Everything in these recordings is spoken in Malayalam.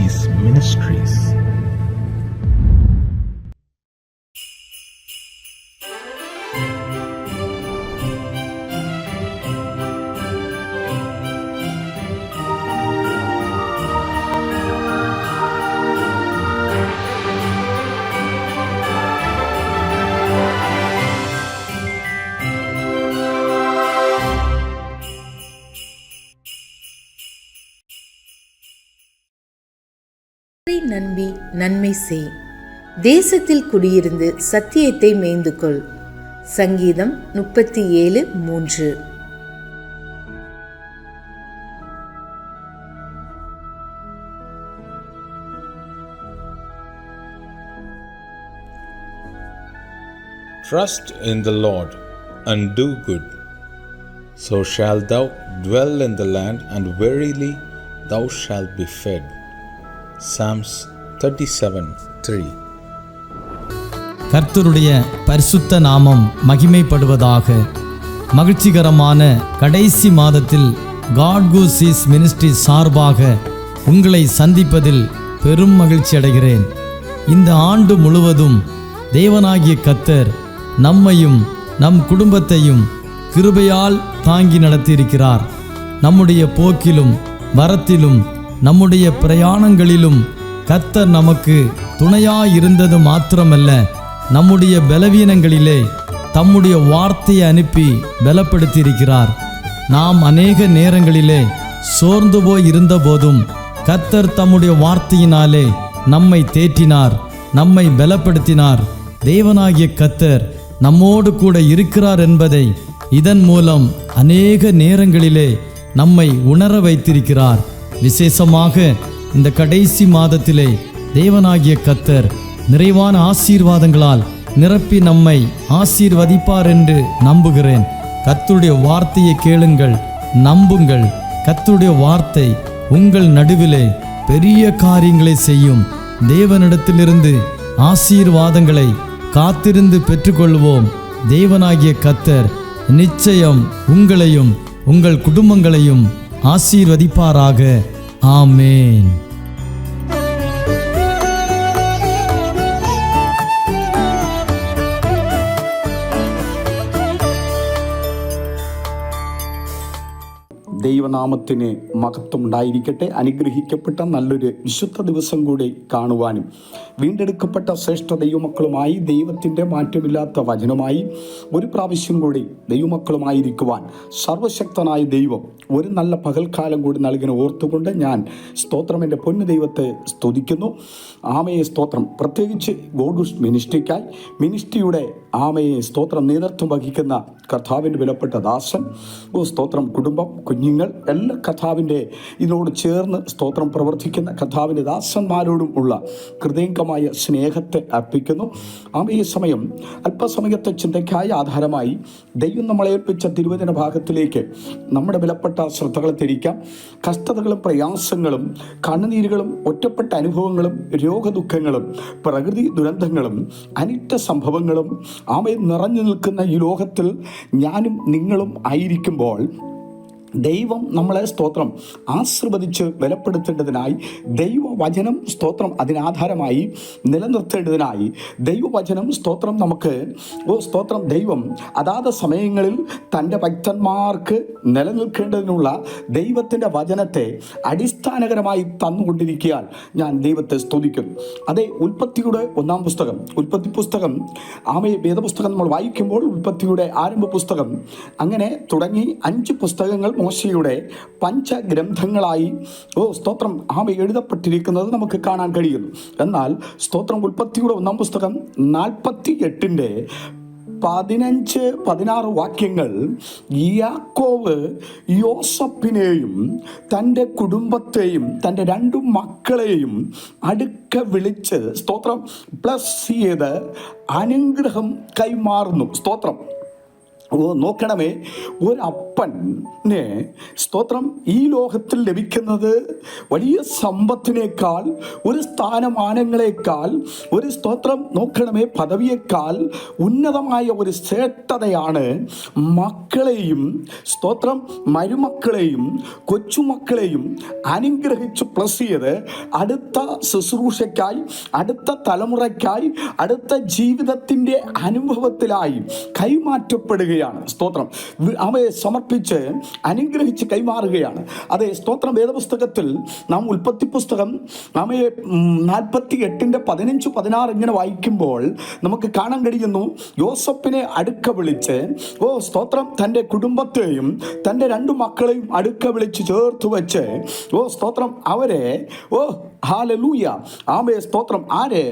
Seas Ministries. நம்பி நன்மை செய், தேசத்தில் குடியிருந்து சத்தியத்தை மேய்ந்துகொள். சங்கீதம் 37:3. Trust in the Lord and do good, so shalt thou dwell in the land, and verily thou shalt be fed. Psalms 37:3. கர்த்தருடைய பரிசுத்த நாமம் மகிமைப்படுவதாக. மகிழ்ச்சிகரமான கடைசி மாதத்தில் God Go Seas Ministry சார்பாக உங்களை சந்திப்பதில் பெரும் மகிழ்ச்சி அடைகிறேன். இந்த ஆண்டு முழுவதும் தேவனாகிய கர்த்தர் நம்மையும் நம் குடும்பத்தையும் கிருபையால் தாங்கி நடத்தியிருக்கிறார். நம்முடைய போக்கிலும் வரத்திலும் நம்முடைய பிரயாணங்களிலும் கர்த்தர் நமக்கு துணையாயிருந்தது மாத்திரமல்ல, நம்முடைய பலவீனங்களிலே தம்முடைய வார்த்தையை அனுப்பி பலப்படுத்தியிருக்கிறார். நாம் அநேக நேரங்களிலே சோர்ந்து போய் இருந்த போதும் கர்த்தர் தம்முடைய வார்த்தையினாலே நம்மை தேற்றினார், நம்மை பலப்படுத்தினார். தேவனாகிய கர்த்தர் நம்மோடு கூட இருக்கிறார் என்பதை இதன் மூலம் அநேக நேரங்களிலே நம்மை உணர வைத்திருக்கிறார். விசேஷமாக இந்த கடைசி மாதத்திலே தேவனாகிய கர்த்தர் நிறைவான ஆசீர்வாதங்களால் நிரப்பி நம்மை ஆசீர்வதிப்பார் என்று நம்புகிறேன். கர்த்தருடைய வார்த்தையை கேளுங்கள், நம்புங்கள். கர்த்தருடைய வார்த்தை உங்கள் நடுவிலே பெரிய காரியங்களை செய்யும். தேவனிடத்திலிருந்து ஆசீர்வாதங்களை காத்திருந்து பெற்றுக்கொள்வோம். தேவனாகிய கர்த்தர் நிச்சயம் உங்களையும் உங்கள் குடும்பங்களையும் ஆசீர்வதிப்பாராக. ஆமேன். ദൈവനാമത്തിന് മഹത്വം ഉണ്ടായിരിക്കട്ടെ. അനുഗ്രഹിക്കപ്പെട്ട നല്ലൊരു വിശുദ്ധ ദിവസം കൂടി കാണുവാനും വീണ്ടെടുക്കപ്പെട്ട ശ്രേഷ്ഠ ദൈവമക്കളുമായി ദൈവത്തിൻ്റെ മാറ്റമില്ലാത്ത വചനമായി ഒരു പ്രാവശ്യം കൂടി ദൈവമക്കളുമായിരിക്കുവാൻ സർവശക്തനായ ദൈവം ഒരു നല്ല പകൽക്കാലം കൂടി നൽകിനെ ഓർത്തുകൊണ്ട് ഞാൻ സ്തോത്രം എൻ്റെ പൊന്നു ദൈവത്തെ സ്തുതിക്കുന്നു. ആമയെ സ്തോത്രം. പ്രത്യേകിച്ച് ഗോഡ് മിനിസ്ട്രിക്കായി മിനിസ്ട്രിയുടെ ആമയെ സ്തോത്രം നേതൃത്വം വഹിക്കുന്ന കർത്താവിൻ്റെ വിലപ്പെട്ട ദാസൻ, സ്തോത്രം കുടുംബം, കുഞ്ഞുങ്ങൾ എല്ലാ കർത്താവിൻ്റെ ഇതിനോട് ചേർന്ന് സ്തോത്രം പ്രവർത്തിക്കുന്ന കർത്താവിൻ്റെ ദാസന്മാരോടും ഉള്ള ഹൃദയംഗമായ സ്നേഹത്തെ അർപ്പിക്കുന്നു. ആമയെ സമയം അല്പസമയത്തെ ചിന്തയ്ക്കായി ആധാരമായി ദൈവം നമ്മളെ ഏൽപ്പിച്ച തിരുവചന ഭാഗത്തിലേക്ക് നമ്മുടെ വിലപ്പെട്ട ശ്രദ്ധകളെ തിരിക്കാം. കഷ്ടതകളും പ്രയാസങ്ങളും കണ്ണുനീരുകളും ഒറ്റപ്പെട്ട അനുഭവങ്ങളും രോഗദുഃഖങ്ങളും പ്രകൃതി ദുരന്തങ്ങളും അനിഷ്ട സംഭവങ്ങളും ആമയെ നിറഞ്ഞു നിൽക്കുന്ന ഈ ലോകത്തിൽ ഞാനും നിങ്ങളും ആയിരിക്കുമ്പോൾ ദൈവം നമ്മളെ സ്തോത്രം ആശീർവദിച്ച് ബലപ്പെടുത്തേണ്ടതിനായി ദൈവവചനം സ്തോത്രം അതിനാധാരമായി നിലനിർത്തേണ്ടതിനായി ദൈവവചനം സ്തോത്രം നമുക്ക് സ്തോത്രം ദൈവം അതാത് സമയങ്ങളിൽ തൻ്റെ ഭക്തന്മാർക്ക് നിലനിൽക്കേണ്ടതിനുള്ള ദൈവത്തിൻ്റെ വചനത്തെ അടിസ്ഥാനകരമായി തന്നുകൊണ്ടിരിക്കാൻ ഞാൻ ദൈവത്തെ സ്തുതിക്കുന്നു. അതേ, ഉൽപ്പത്തിയുടെ 1-ാം പുസ്തകം, ഉൽപ്പത്തി പുസ്തകം, ആമയെ വേദപുസ്തകം നമ്മൾ വായിക്കുമ്പോൾ ഉൽപ്പത്തിയുടെ ആരംഭ പുസ്തകം അങ്ങനെ തുടങ്ങി 5 പുസ്തകങ്ങൾ മോശയുടെ പഞ്ചഗ്രന്ഥങ്ങളായി സ്തോത്രം എഴുതപ്പെട്ടിരിക്കുന്നത് നമുക്ക് കാണാൻ കഴിയുന്നു. എന്നാൽ സ്തോത്രം ഉൽപ്പത്തിയുടെ 1-ാം പുസ്തകം 48-ന്റെ 15-16 വാക്യങ്ങൾ യാക്കോബ് യോസഫിനെയും തൻ്റെ കുടുംബത്തെയും തൻ്റെ 2 മക്കളെയും അടുക്ക വിളിച്ച് സ്തോത്രം ബ്ലസ് ചെയ്ത് അനുഗ്രഹം കൈമാറുന്നു. സ്തോത്രം. നോക്കണമേ, ഒരപ്പന് സ്തോത്രം ഈ ലോകത്തിൽ ലഭിക്കുന്നത് വലിയ സമ്പത്തിനേക്കാൾ, ഒരു സ്ഥാനമാനങ്ങളെക്കാൾ, ഒരു സ്തോത്രം നോക്കണമേ പദവിയേക്കാൾ ഉന്നതമായ ഒരു ശ്രേഷ്ഠതയാണ് മക്കളെയും സ്തോത്രം മരുമക്കളെയും കൊച്ചുമക്കളെയും അനുഗ്രഹിച്ച് പ്ലസ് ചെയ്ത് അടുത്ത ശുശ്രൂഷയ്ക്കായി, അടുത്ത തലമുറയ്ക്കായി, അടുത്ത ജീവിതത്തിൻ്റെ അനുഭവത്തിലായി കൈമാറ്റപ്പെടുകയാണ്. സ്തോത്രം അവയെ സമർപ്പിച്ച് അനുഗ്രഹിച്ച് കൈമാറുകയാണ്. അതെ, സ്തോത്രം വേദപുസ്തകത്തിൽ നാം ഉൽപ്പത്തി പുസ്തകം അവയെ 48:15-16 ഇങ്ങനെ വായിക്കുമ്പോൾ നമുക്ക് കാണാൻ കഴിയുന്നു, യോസഫിനെ അടുക്ക വിളിച്ച് സ്തോത്രം തൻ്റെ കുടുംബത്തെയും തൻ്റെ 2 മക്കളെയും അടുക്ക വിളിച്ച് ചേർത്ത് വെച്ച് സ്തോത്രം അവരെ ഹല്ലേലൂയ ആമേ സ്തോത്രം ആരെ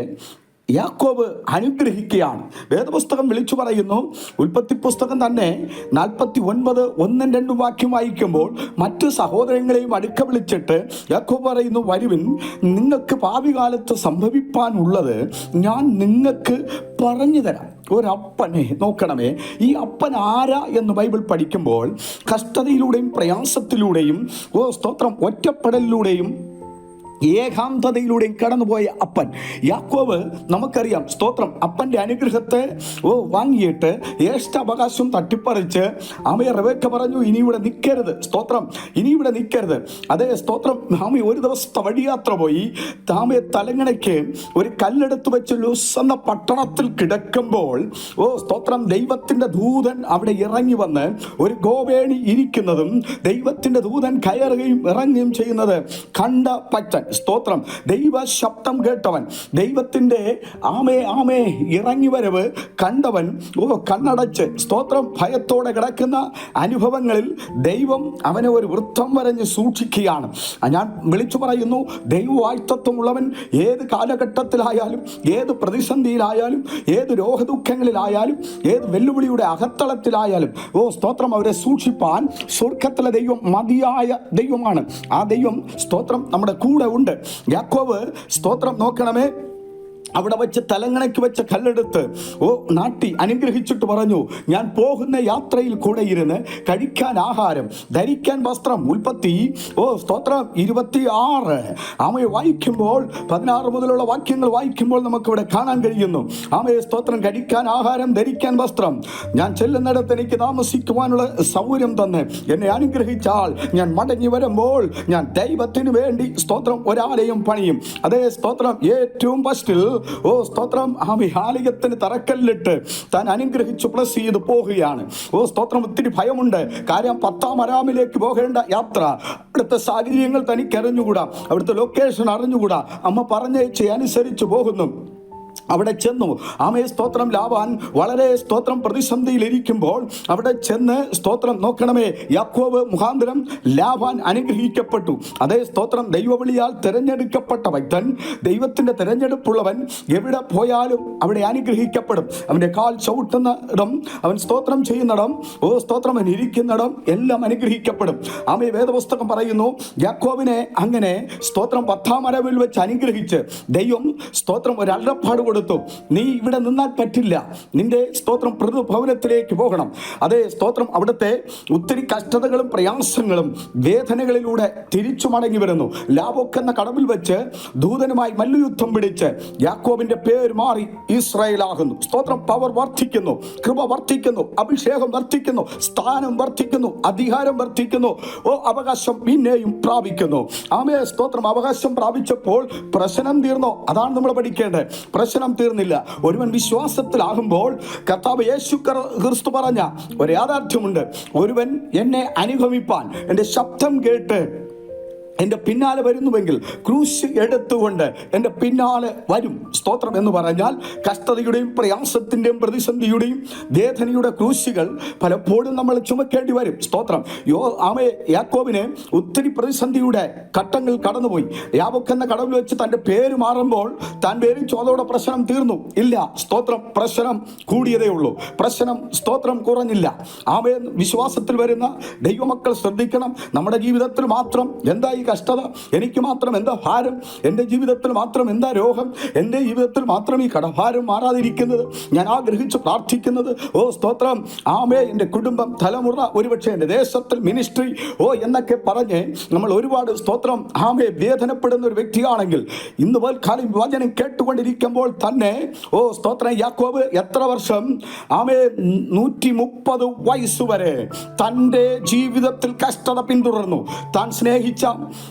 യാക്കോബ് അനുഗ്രഹിക്കുകയാണ്. വേദപുസ്തകം വിളിച്ചു പറയുന്നു, ഉൽപ്പത്തി പുസ്തകം തന്നെ 49:1-2 വാക്യം വായിക്കുമ്പോൾ മറ്റു സഹോദരങ്ങളെയും അടുക്ക വിളിച്ചിട്ട് യാക്കോബ് പറയുന്നു, വരുവിൻ, നിങ്ങൾക്ക് ഭാവി കാലത്ത് സംഭവിപ്പാനുള്ളത് ഞാൻ നിങ്ങൾക്ക് പറഞ്ഞു തരാം. ഒരപ്പനെ നോക്കണമേ, ഈ അപ്പൻ ആരാ എന്ന് ബൈബിൾ പഠിക്കുമ്പോൾ കഷ്ടതയിലൂടെയും പ്രയാസത്തിലൂടെയും സ്തോത്രം ഒറ്റപ്പെടലിലൂടെയും ഏകാന്തതയിലൂടെയും കടന്നുപോയ അപ്പൻ യാക്കോബ് നമുക്കറിയാം. സ്തോത്രം അപ്പൻ്റെ അനുഗ്രഹത്തെ വാങ്ങിയിട്ട് ജ്യേഷ്ഠാവകാശം തട്ടിപ്പറിച്ച് ആമയെ റെബേക്ക പറഞ്ഞു, ഇനി ഇവിടെ നിൽക്കരുത്. സ്തോത്രം ഇനി ഇവിടെ നിൽക്കരുത്. അതേ സ്തോത്രം ആമ ഒരു ദിവസത്തെ വഴിയാത്ര പോയി ആമയെ തലങ്ങണയ്ക്ക് ഒരു കല്ലെടുത്ത് വെച്ച് ലൂസ് എന്ന പട്ടണത്തിൽ കിടക്കുമ്പോൾ സ്തോത്രം ദൈവത്തിൻ്റെ ദൂതൻ അവിടെ ഇറങ്ങി വന്ന് ഒരു ഗോവേണി ഇരിക്കുന്നതും ദൈവത്തിൻ്റെ ദൂതൻ കയറുകയും ഇറങ്ങുകയും ചെയ്യുന്നത് കണ്ട പച്ചൻ. സ്തോത്രം ദൈവ ശബ്ദം കേട്ടവൻ, ദൈവത്തിൻ്റെ ആമേ ഇറങ്ങി വരവ് കണ്ടവൻ കണ്ണടച്ച് സ്തോത്രം ഭയത്തോടെ കിടക്കുന്ന അനുഭവങ്ങളിൽ ദൈവം അവനെ ഒരു വൃത്തം വരഞ്ഞ് സൂക്ഷിക്കുകയാണ്. ഞാൻ വിളിച്ചു പറയുന്നു, ദൈവവാഴ്ത്തത്വമുള്ളവൻ ഏത് കാലഘട്ടത്തിലായാലും, ഏത് പ്രതിസന്ധിയിലായാലും, ഏത് രോഗദുഃഖങ്ങളിലായാലും, ഏത് വെല്ലുവിളിയുടെ അകത്തളത്തിലായാലും സ്തോത്രം അവരെ സൂക്ഷിപ്പാൻ സ്വർഗത്തിലെ ദൈവം മതിയായ ദൈവമാണ്. ആ ദൈവം സ്തോത്രം നമ്മുടെ കൂടെ ഉണ്ട്. യാക്കോബ് സ്തോത്രം നോക്കണമേ അവിടെ വെച്ച് തലങ്ങണയ്ക്ക് വെച്ച കല്ലെടുത്ത് നാട്ടി അനുഗ്രഹിച്ചിട്ട് പറഞ്ഞു, ഞാൻ പോകുന്ന യാത്രയിൽ കൂടെ ഇരുന്ന് കഴിക്കാൻ ആഹാരം, ധരിക്കാൻ വസ്ത്രം. ഉൽപ്പത്തി സ്തോത്രം 26 ആമയെ വായിക്കുമ്പോൾ 16 മുതലുള്ള വാക്യങ്ങൾ വായിക്കുമ്പോൾ നമുക്കിവിടെ കാണാൻ കഴിയുന്നു. ആമയെ സ്തോത്രം കഴിക്കാൻ ആഹാരം, ധരിക്കാൻ വസ്ത്രം, ഞാൻ ചെല്ലുന്നിടത്ത് എനിക്ക് താമസിക്കുവാനുള്ള സൗകര്യം തന്ന് എന്നെ അനുഗ്രഹിച്ചാൽ ഞാൻ മടങ്ങി വരുമ്പോൾ ഞാൻ ദൈവത്തിന് വേണ്ടി സ്തോത്രം ഒരാലയം പണിയും. അതേ സ്തോത്രം ഏറ്റവും ഫസ്റ്റിൽ സ്തോത്രം ആലയത്തിന് തറക്കല്ലിട്ട് താൻ അനുഗ്രഹിച്ചു പ്ലസ് ചെയ്ത് പോവുകയാണ്. സ്തോത്രം ഒത്തിരി ഭയമുണ്ട്. കാര്യം 10-ാം അരാമിലേക്ക് പോകേണ്ട യാത്ര, അവിടുത്തെ സാഹചര്യങ്ങൾ തനിക്ക് അറിഞ്ഞുകൂടാ, അവിടുത്തെ ലൊക്കേഷൻ അറിഞ്ഞുകൂടാ. അമ്മ പറഞ്ഞയച്ച് അനുസരിച്ച് പോകുന്നു. അവിടെ ചെന്നു ആമേ സ്തോത്രം ലാബാൻ വളരെ സ്തോത്രം പ്രതിസന്ധിയിലിരിക്കുമ്പോൾ അവിടെ ചെന്ന് സ്തോത്രം നോക്കണമേ യാക്കോബ് മുഖാന്തരം ലാബാൻ അനുഗ്രഹിക്കപ്പെട്ടു. അതേ സ്തോത്രം ദൈവവിളിയാൽ തിരഞ്ഞെടുക്കപ്പെട്ട ഭക്തൻ, ദൈവത്തിൻ്റെ തിരഞ്ഞെടുപ്പുള്ളവൻ എവിടെ പോയാലും അവിടെ അനുഗ്രഹിക്കപ്പെടും. അവൻ്റെ കാൽ ചവിട്ടുന്ന ഇടം, അവൻ സ്തോത്രം ചെയ്യുന്നിടം, സ്തോത്രം അവൻ ഇരിക്കുന്നിടം എല്ലാം അനുഗ്രഹിക്കപ്പെടും. ആമേ വേദപുസ്തകം പറയുന്നു, യാക്കോബിനെ അങ്ങനെ സ്തോത്രം 10-ാം അരവിൽ വെച്ച് അനുഗ്രഹിച്ച് ദൈവം സ്തോത്രം ഒരു അരുളപ്പാട് കൊടുത്തു. നീ ഇവിടെ നിന്നാൽ പറ്റില്ല, നിന്റെ സ്തോത്രം ഭവനത്തിലേക്ക് പോകണം. അതേ സ്തോത്രം അവിടുത്തെ ഒത്തിരി കഷ്ടതകളും പ്രയാസങ്ങളും വേദനകളിലൂടെ തിരിച്ചു മടങ്ങി വരുന്നു. ലാബോക്ക് എന്ന കടവിൽ വെച്ച് ദൂതനുമായി മല്ലുയുദ്ധം പിടിച്ച് യാക്കോബിന്റെ പേര് മാറി ഇസ്രായേൽ ആകുന്നു. സ്തോത്രം പവർ വർദ്ധിക്കുന്നു, കൃപ വർദ്ധിക്കുന്നു, അഭിഷേകം വർദ്ധിക്കുന്നു, സ്ഥാനം വർദ്ധിക്കുന്നു, അധികാരം വർദ്ധിക്കുന്നു, അവകാശം പിന്നെയും പ്രാപിക്കുന്നു. ആമേ സ്തോത്രം അവകാശം പ്രാപിച്ചപ്പോൾ പ്രശ്നം തീർന്നോ? അതാണ് നമ്മൾ പഠിക്കേണ്ടത്. പ്രശ്നം തീർന്നില്ല. ഒരുവൻ വിശ്വാസത്തിലാകുമ്പോൾ കർത്താവ് യേശു ക്രിസ്തു പറഞ്ഞ ഒരു യാഥാർത്ഥ്യമുണ്ട്, ഒരുവൻ എന്നെ അനുഗമിപ്പാൻ, എൻ്റെ ശബ്ദം കേട്ട് എൻ്റെ പിന്നാലെ വരുന്നുവെങ്കിൽ ക്രൂശ് എടുത്തുകൊണ്ട് എൻ്റെ പിന്നാലെ വരും. സ്തോത്രം എന്ന് പറഞ്ഞാൽ കഷ്ടതയുടെയും പ്രയാസത്തിൻ്റെയും പ്രതിസന്ധിയുടെയും വേദനയുടെ ക്രൂശുകൾ പലപ്പോഴും നമ്മൾ ചുമക്കേണ്ടി വരും. സ്തോത്രം യാക്കോബിന് ഒത്തിരി പ്രതിസന്ധിയുടെ ഘട്ടങ്ങൾ കടന്നുപോയി. യാബോക്ക് എന്ന കടവിൽ വെച്ച് തൻ്റെ പേര് മാറുമ്പോൾ താൻ പേരും ചോദോടെ പ്രശ്നം തീർന്നു ഇല്ല. സ്തോത്രം പ്രശ്നം കൂടിയതേ ഉള്ളൂ, പ്രശ്നം സ്തോത്രം കുറഞ്ഞില്ല. വിശ്വാസത്തിൽ വരുന്ന ദൈവമക്കൾ ശ്രദ്ധിക്കണം, നമ്മുടെ ജീവിതത്തിൽ മാത്രം എന്തായി കഷ്ടത, എനിക്ക് മാത്രം എന്താ ഭാരം, എൻ്റെ ജീവിതത്തിൽ മാത്രം എന്താ രോഗം, എൻ്റെ ജീവിതത്തിൽ മാത്രം ഈ കടഭാരം മാറാതിരിക്കുന്നത്, ഞാൻ ആഗ്രഹിച്ച് പ്രാർത്ഥിക്കുന്നത്. ഓ സ്തോത്രം, ആമേ, എൻ്റെ കുടുംബം, തലമുറ, ഒരുപക്ഷെ എൻ്റെ ദേശത്തിൽ മിനിസ്ട്രി, എന്നൊക്കെ പറഞ്ഞ് നമ്മൾ ഒരുപാട് സ്തോത്രം ആമേ വേദനപ്പെടുന്ന ഒരു വ്യക്തിയാണെങ്കിൽ ഇന്ന് കാലം വചനം കേട്ടുകൊണ്ടിരിക്കുമ്പോൾ തന്നെ സ്തോത്രം, യാക്കോബ് എത്ര വർഷം ആമേ 130 വയസ്സ് വരെ തൻ്റെ ജീവിതത്തിൽ കഷ്ടത പിന്തുടർന്നു. താൻ സ്നേഹിച്ച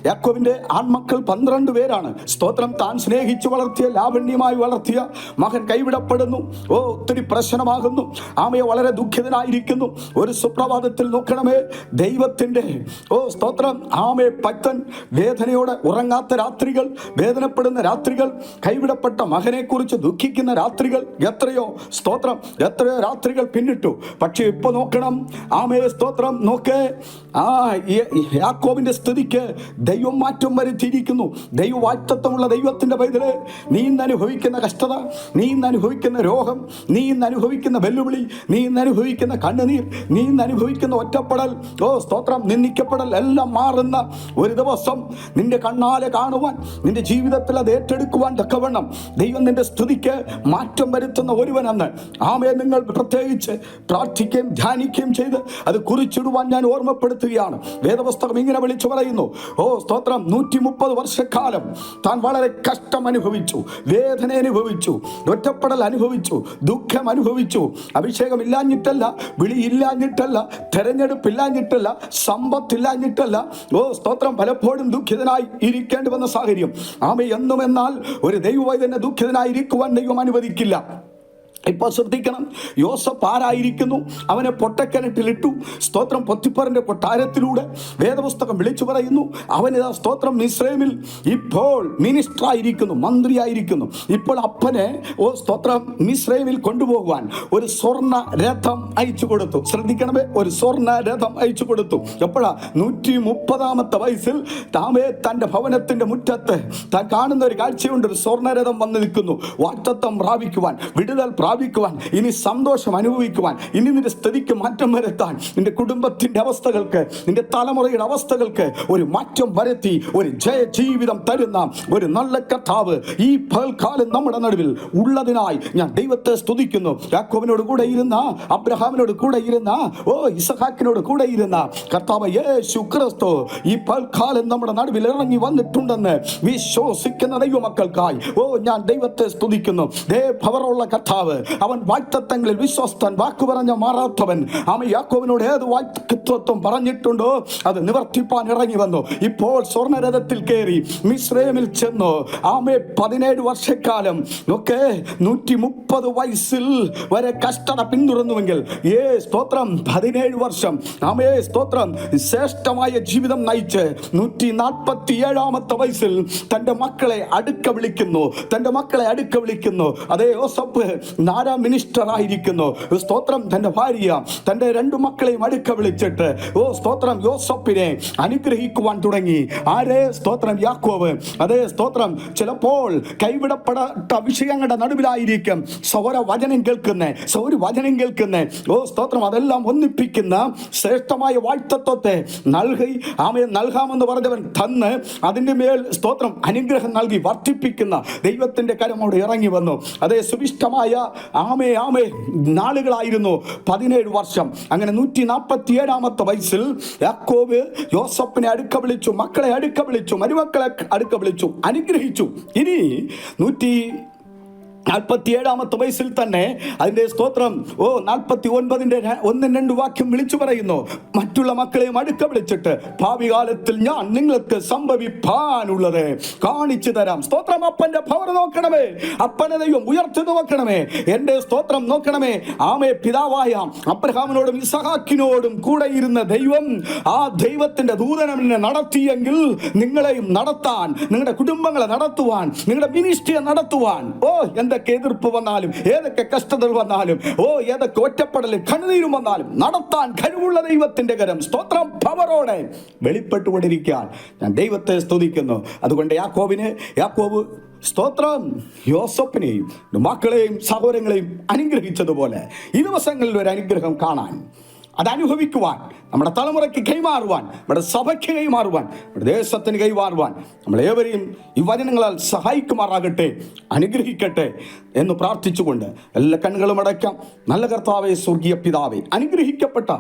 യാക്കോബിന്റെ ആൺമക്കൾ 12 പേരാണ്. സ്തോത്രം, താൻ സ്നേഹിച്ചു വളർത്തിയ, ലാവണ്യമായി വളർത്തിയ മകൻ കൈവിടപ്പെടുന്നു. ഒത്തിരി പ്രശ്നമാകുന്നു. ആമയെ വളരെ ദുഃഖിതനായിരിക്കുന്നു. ഒരു സുപ്രഭാതത്തിൽ നോക്കണമേ, ദൈവത്തിൻ്റെ സ്തോത്രം ആമേ ഭക്തൻ വേദനയോടെ ഉറങ്ങാത്ത രാത്രികൾ, വേദനപ്പെടുന്ന രാത്രികൾ, കൈവിടപ്പെട്ട മകനെ കുറിച്ച് ദുഃഖിക്കുന്ന രാത്രികൾ എത്രയോ സ്തോത്രം, എത്രയോ രാത്രികൾ പിന്നിട്ടു. പക്ഷെ ഇപ്പൊ നോക്കണം, ആമേ സ്തോത്രം, നോക്കേ, യാക്കോബിന്റെ സ്ഥിതിക്ക് ദൈവം മാറ്റം വരുത്തിയിരിക്കുന്നു. ദൈവവാഗ്ദത്തമുള്ള ദൈവത്തിന്റെ പൈതലേ, നീ ഇന്ന് അനുഭവിക്കുന്ന കഷ്ടത, നീ ഇന്ന് അനുഭവിക്കുന്ന രോഗം, നീ ഇന്ന് അനുഭവിക്കുന്ന വെല്ലുവിളി, നീ ഇന്ന് അനുഭവിക്കുന്ന കണ്ണുനീർ, നീ ഇന്ന് അനുഭവിക്കുന്ന ഒറ്റപ്പെടൽ, സ്തോത്രം, നിന്ദിക്കപ്പെടൽ എല്ലാം മാറുന്ന ഒരു ദിവസം നിന്റെ കണ്ണാലെ കാണുവാൻ, നിന്റെ ജീവിതത്തിൽ അത് ഏറ്റെടുക്കുവാൻ തക്കവണ്ണം ദൈവം നിന്റെ സ്തുതിക്ക് മാറ്റം വരുത്തുന്ന ഒരുവനെന്ന് ആമേ നിങ്ങൾ പ്രത്യേകിച്ച് പ്രാർത്ഥിക്കുകയും ധ്യാനിക്കുകയും ചെയ്ത് അത് കുറിച്ചിടുവാൻ ഞാൻ ഓർമ്മപ്പെടുത്തുകയാണ്. വേദപുസ്തകം ഇങ്ങനെ വിളിച്ചു പറയുന്നു, സ്തോത്രം, 130 വർഷക്കാലം താൻ വളരെ കഷ്ടം അനുഭവിച്ചു, വേദന അനുഭവിച്ചു, ഒറ്റപ്പെടൽ അനുഭവിച്ചു, ദുഃഖം അനുഭവിച്ചു. അഭിഷേകം ഇല്ലാഞ്ഞിട്ടല്ല, വിളി ഇല്ലാഞ്ഞിട്ടല്ല, തെരഞ്ഞെടുപ്പില്ലാഞ്ഞിട്ടല്ല, സമ്പത്തില്ലാഞ്ഞിട്ടല്ല. സ്തോത്രം, പലപ്പോഴും ദുഃഖിതനായി ഇരിക്കേണ്ടി വന്ന സാഹചര്യം. ആമേ, എന്നും എന്നാൽ ഒരു ദൈവവൈദ്യനെ ദുഃഖിതനായിരിക്കുവാൻ ദൈവം അനുവദിക്കില്ല. ഇപ്പൊ ശ്രദ്ധിക്കണം, യോസഫ് ആരായിരിക്കുന്നു? അവനെ പൊട്ടക്കിണറ്റിലിട്ടു. സ്തോത്രം, പൊത്തിഫറിന്റെ കൊട്ടാരത്തിലൂടെ വേദപുസ്തകം വിളിച്ചു പറയുന്നു, അവന് സ്തോത്രം മിസ്രൈമിൽ ഇപ്പോൾ മിനിസ്റ്റർ ആയിരിക്കുന്നു, മന്ത്രിയായിരിക്കുന്നു. ഇപ്പോൾ അപ്പനെ സ്തോത്രം മിസ്രൈമിൽ കൊണ്ടുപോകുവാൻ ഒരു സ്വർണ്ണ രഥം അയച്ചു കൊടുത്തു. ശ്രദ്ധിക്കണമേ, ഒരു സ്വർണ്ണ രഥം അയച്ചു കൊടുത്തു. എപ്പോഴാ? 130 വയസ്സിൽ താമേ തന്റെ ഭവനത്തിന്റെ മുറ്റത്ത് താൻ കാണുന്ന ഒരു കാഴ്ചയുണ്ട്. ഒരു സ്വർണ്ണരഥം വന്ന് നിൽക്കുന്നു. വാഗ്ദത്തം പ്രാപിക്കുവാൻ, വിടുതൽ പ്രാപിക്കുവാൻ, ഇനി സന്തോഷം അനുഭവിക്കുവാൻ, ഇനി നിന്റെ സ്ഥിതിക്ക് മാറ്റം വരുത്താൻ, നിന്റെ കുടുംബത്തിന്റെ അവസ്ഥകൾക്ക്, നിന്റെ തലമുറയുടെ അവസ്ഥകൾക്ക് ഒരു മാറ്റം വരുത്തി ഒരു ജയ ജീവിതം തരുന്ന ഒരു നല്ല കർത്താവ് ഈ പകൽക്കാലം നമ്മുടെ നടുവിൽ ഉള്ളതിനായി ഞാൻ ദൈവത്തെ സ്തുതിക്കുന്നു. യാക്കോബിനോട് കൂടെ ഇരുന്ന, അബ്രഹാമിനോട് കൂടെ ഇരുന്ന, ഇസഹാക്കിനോട് കൂടെ ഇരുന്ന കർത്താവ് യേശു ക്രിസ്തു ഈ പകൽക്കാലം നമ്മുടെ നടുവിൽ ഇറങ്ങി വന്നിട്ടുണ്ടെന്ന് വിശ്വസിക്കുന്ന ദൈവമക്കൾക്കായി ഞാൻ ദൈവത്തെ സ്തുതിക്കുന്നു. പവറുള്ള കർത്താവ്, അവൻ വാഗ്ദത്തങ്ങളിൽ വിശ്വസ്തൻ, വാക്കു പറഞ്ഞ മാറാത്തവൻ. ആമ യാക്കോബിനോട് ഏത് വാഗ്ദത്തം പറഞ്ഞിട്ടുണ്ടോ അത് നിവർത്തിപ്പാൻ ഇറങ്ങി വന്നു. ഇപ്പോൾ സ്വർണ്ണരഥത്തിൽ കയറി മിസ്രൈമിൽ ചെന്നു. ആമേ 17 വർഷക്കാലം ഒക്കെ 130 വയസ്സിൽ വരെ കഷ്ടത പിന്തുടർന്നുവെങ്കിൽ സ്തോത്രം 17 വർഷം ആമേ സ്തോത്രം ശ്രേഷ്ഠമായ ജീവിതം നയിച്ച് 147 വയസ്സിൽ തന്റെ മക്കളെ അടുക്ക വിളിക്കുന്നു. അതേ യോസഫ് 4 മിനിസ്റ്റർ ആയിരിക്കുന്നു. സ്തോത്രം, തന്റെ ഭാര്യ, തന്റെ 2 മക്കളെയും അടുക്ക വിളിച്ചിട്ട് സ്തോത്രം യോസഫിനെ അനുഗ്രഹിക്കുവാൻ തുടങ്ങി. ആരെ? സ്തോത്രം, യാക്കോബ്. അതേ സ്തോത്രം, ചിലപ്പോൾ കൈവിടപ്പെട്ട വിഷയങ്ങളുടെ നടുവിലായിരിക്കും ഒരു വചനം കേൾക്കുന്നേ. സ്തോത്രം, അതെല്ലാം ഒന്നിപ്പിക്കുന്ന ശ്രേഷ്ഠമായ വാഗ്ദത്തത്തെ നൽകാമെന്ന് പറഞ്ഞവൻ തന്ന് അതിന്റെ മേൽ സ്തോത്രം അനുഗ്രഹം നൽകി വർദ്ധിപ്പിക്കുന്ന ദൈവത്തിന്റെ കരം അവിടെ ഇറങ്ങി വന്നു. അതേ സുവിഷ്ടമായ ആമേ നാളുകളായിരുന്നു 17 വർഷം. അങ്ങനെ 147 വയസ്സിൽ യാക്കോബ് യോസഫിനെ അടുക്ക വിളിച്ചു, മക്കളെ അടുക്ക വിളിച്ചു, മരുമക്കളെ അടുക്ക വിളിച്ചു, അനുഗ്രഹിച്ചു. ഇനി 47 വയസ്സിൽ തന്നെ അതിന്റെ സ്തോത്രം 49-ന്റെ 1-2 വാക്യം വിളിച്ചു പറയുന്നു. മറ്റുള്ള മക്കളെയും അടുക്ക വിളിച്ചിട്ട് ഭാവി കാലത്തിൽ ഞാൻ നിങ്ങൾക്ക് സംഭവിപ്പാനുള്ളത് കാണിച്ചു തരാം. സ്തോത്രം, അപ്പന്റെ പവർ നോക്കണമേ, അപ്പനെ ദൈവം ഉയർത്തി നോക്കണമേ, എന്റെ സ്തോത്രം നോക്കണമേ. ആമേ, പിതാവായ അബ്രഹാമിനോടും ഇസഹാക്കിനോടും കൂടെ ഇരുന്ന ദൈവം, ആ ദൈവത്തിന്റെ ദൂതനെ നടത്തിയെങ്കിൽ നിങ്ങളെയും നടത്താൻ, നിങ്ങളുടെ കുടുംബങ്ങളെ നടത്തുവാൻ, നിങ്ങളുടെ മിനിസ്ട്രിയെ നടത്തുവാൻ, എന്തൊക്കെ എതിർപ്പ് വന്നാലും, ഏതൊക്കെ കഷ്ടതകൾ വന്നാലും, ഏതൊക്കെ ഒറ്റപ്പെടലും കണ്ണുനീരും വന്നാലും നടത്താൻ കഴിവുള്ള ദൈവത്തിന്റെ കരം സ്തോത്രം പവറോടെ വെളിപ്പെട്ടുകൊണ്ടിരിക്കാൻ ഞാൻ ദൈവത്തെ സ്തുതിക്കുന്നു. അതുകൊണ്ട് യാക്കോബ് സ്തോത്രം യോസഫിനെയും മക്കളെയും സഹോദരങ്ങളെയും അനുഗ്രഹിച്ചതുപോലെ ഈ ദിവസങ്ങളിൽ ഒരു അനുഗ്രഹം കാണാൻ അത് അനുഭവിക്കുവാൻ, നമ്മുടെ തലമുറയ്ക്ക് കൈമാറുവാൻ, നമ്മുടെ സഭയ്ക്ക് കൈമാറുവാൻ, നമ്മുടെ ദേശത്തിന് കൈമാറുവാൻ നമ്മളേവരെയും ഈ വചനങ്ങളാൽ സഹായിക്കുമാറാകട്ടെ, അനുഗ്രഹിക്കട്ടെ എന്ന് പ്രാർത്ഥിച്ചുകൊണ്ട് എല്ലാ കണ്ണുകളും അടയ്ക്കാം. നല്ല കർത്താവേ, സ്വർഗീയ പിതാവേ, അനുഗ്രഹിക്കപ്പെട്ട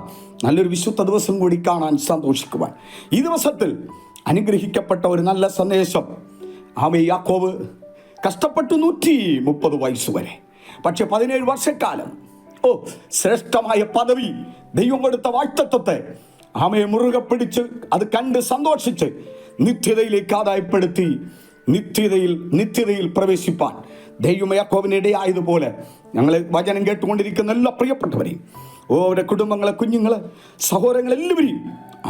നല്ലൊരു വിശുദ്ധ ദിവസം കൂടി കാണാൻ സന്തോഷിക്കുവാൻ, ഈ ദിവസത്തിൽ അനുഗ്രഹിക്കപ്പെട്ട ഒരു നല്ല സന്ദേശം. യാക്കോബ് കഷ്ടപ്പെട്ടു 130 വയസ്സ് വരെ, പക്ഷെ 17 വർഷക്കാലം ശ്രേഷ്ഠമായ പദവി, ദൈവം കൊടുത്ത വാഴ്ത്തത്വത്തെ മുറുകെ പിടിച്ച് അത് കണ്ട് സന്തോഷിച്ച് നിത്യതയിലേക്ക് ആദായപ്പെടുത്തി നിത്യതയിൽ പ്രവേശിപ്പാൻ ദൈവം യാക്കോബിന് ഇടയായതുപോലെ ഞങ്ങൾ വചനം കേട്ടുകൊണ്ടിരിക്കുന്ന എല്ലാ പ്രിയപ്പെട്ടവരെയും, അവരുടെ കുടുംബങ്ങളെ, കുഞ്ഞുങ്ങളെ, സഹോദരങ്ങളെല്ലാവരെയും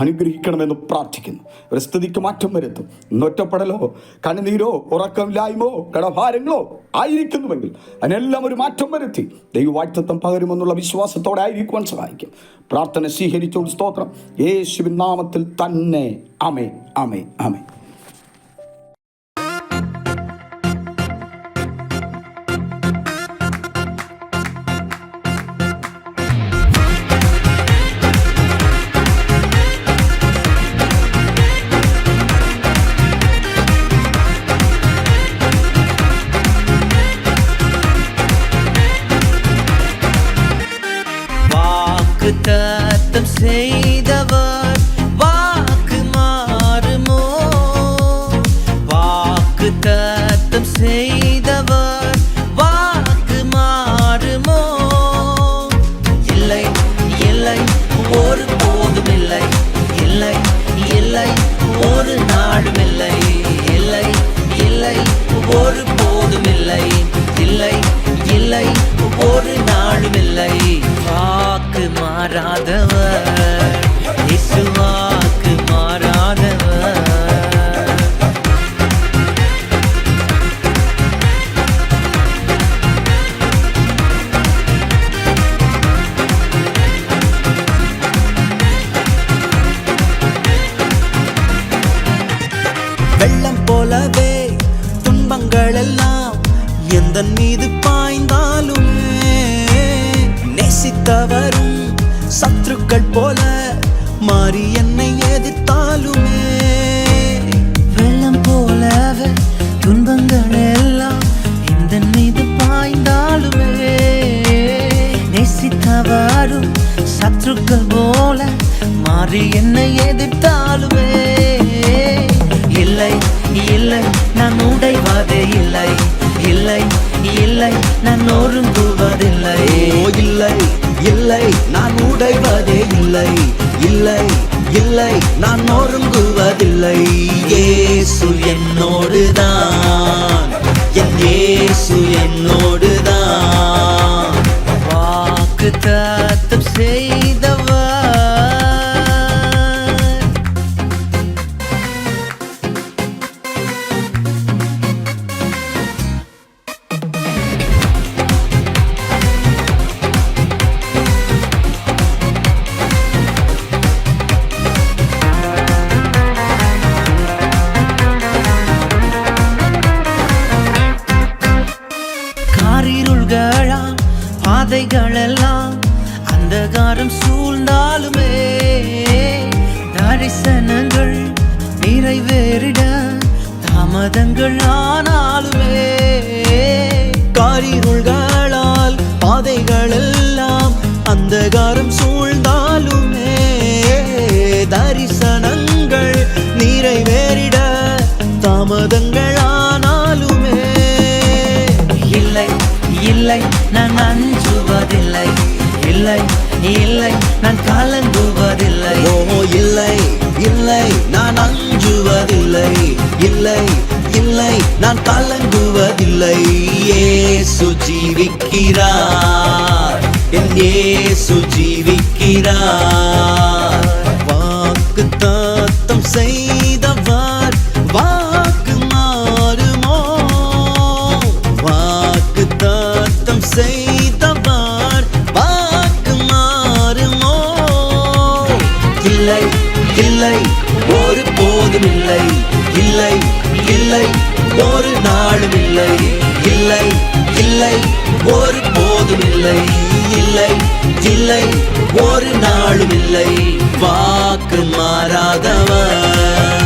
അനുഗ്രഹിക്കണമെന്ന് പ്രാർത്ഥിക്കുന്നു. ഒരു സ്ഥിതിക്ക് മാറ്റം വരുത്തും. ഒറ്റപ്പെടലോ കണ്ണുനീരോ ഉറക്കമില്ലായ്മയോ കടഭാരങ്ങളോ ആയിരിക്കുന്നുവെങ്കിൽ അതിനെല്ലാം ഒരു മാറ്റം വരുത്തി ദൈവവാഴ്ത്തത്വം പകരുമെന്നുള്ള വിശ്വാസത്തോടെ ആയിരിക്കുവാൻ സഹായിക്കും. പ്രാർത്ഥന സ്വീകരിച്ചുകൊണ്ട് സ്തോത്രം. യേശുവിൻ നാമത്തിൽ തന്നെ. ആമേൻ, ആമേൻ, ആമേൻ. வாக்குத்தத்தம் செய்தவர் வாக்கு மாறுமோ? வாக்குத்தத்தம் செய்தவர் வாக்கு மாறுமோ? இல்லை, இல்லை, ஒரு போதும் இல்லை, இல்லை, இல்லை, ஒரு நாடும் இல்லை, இல்லை, இல்லை, ஒரு போதும் இல்லை, இல்லை, இல்லை, ஒரு நாடும் இல்லை. வாக்கு மாறாதவர், இயேசு வாக்கு மாறாதவர். வெள்ளம் போலவே துன்பங்கள் எல்லாம் எந்தன் மீது பாய்ந்தாலுமே, நேசித்தவரும் சத்துருக்கள் போல மாறி என்னை எதிர்த்தாலுமே, வெள்ளம் போலவே துன்பங்கள் எல்லாம் எந்தன் மீது பாய்ந்தாலுமே, நேசித்தவரும் சத்துருக்கள் போல மாறி என்னை எதிர்த்தாலுமே, இல்லை, இல்லை, நான் உடைவதே இல்லை, இல்லை, இல்லை, நான் நொறுங்குவதில்லை, இல்லை, இல்லை, நான் உடைவதே இல்லை, இல்லை, இல்லை, நான் நொறுங்குவதில்லை. இயேசு என்னோடுதான், என் இயேசு என்னோடுதான். வாக்குத்தத்தம் செய்தவர். பாதைகளெல்லாம் அந்தகாரம் சூழ்ந்தாலுமே, தரிசனங்கள் நிறைவேறிட தாமதங்கள் ஆனாலுமே, காரிருள்களால் பாதைகளெல்லாம் அந்தகாரம் சூழ்ந்தாலுமே, தரிசனங்கள் நிறைவேறிட தாமதங்கள் ஆனாலுமே, இல்லை, இல்லை, நான் அஞ்சுவதில்லை, இல்லை, இல்லை, நான் கலங்குவதில்லை, ஓ இல்லை, இல்லை, நான் அஞ்சுவதில்லை, இல்லை, இல்லை, நான் கலங்குவதில்லை. இயேசு ஜீவிக்கிறார், என் இயேசு ஜீவிக்கிறார். வாக்குத்தத்தம் செய்தவர் வாக்கு மாறுமோ? வாக்குத்தத்தம் செய்தவர் வாக்கு மாறுமோ? இல்லை, இல்லை, ஒரு போதும் இல்லை, இல்லை, இல்லை, ஒரு நாளும் இல்லை, இல்லை, இல்லை, ஒரு போதும் இல்லை, இல்லை இல்லை ஒரு நாளும் இல்லை. வாக்கு மாறாதவர்.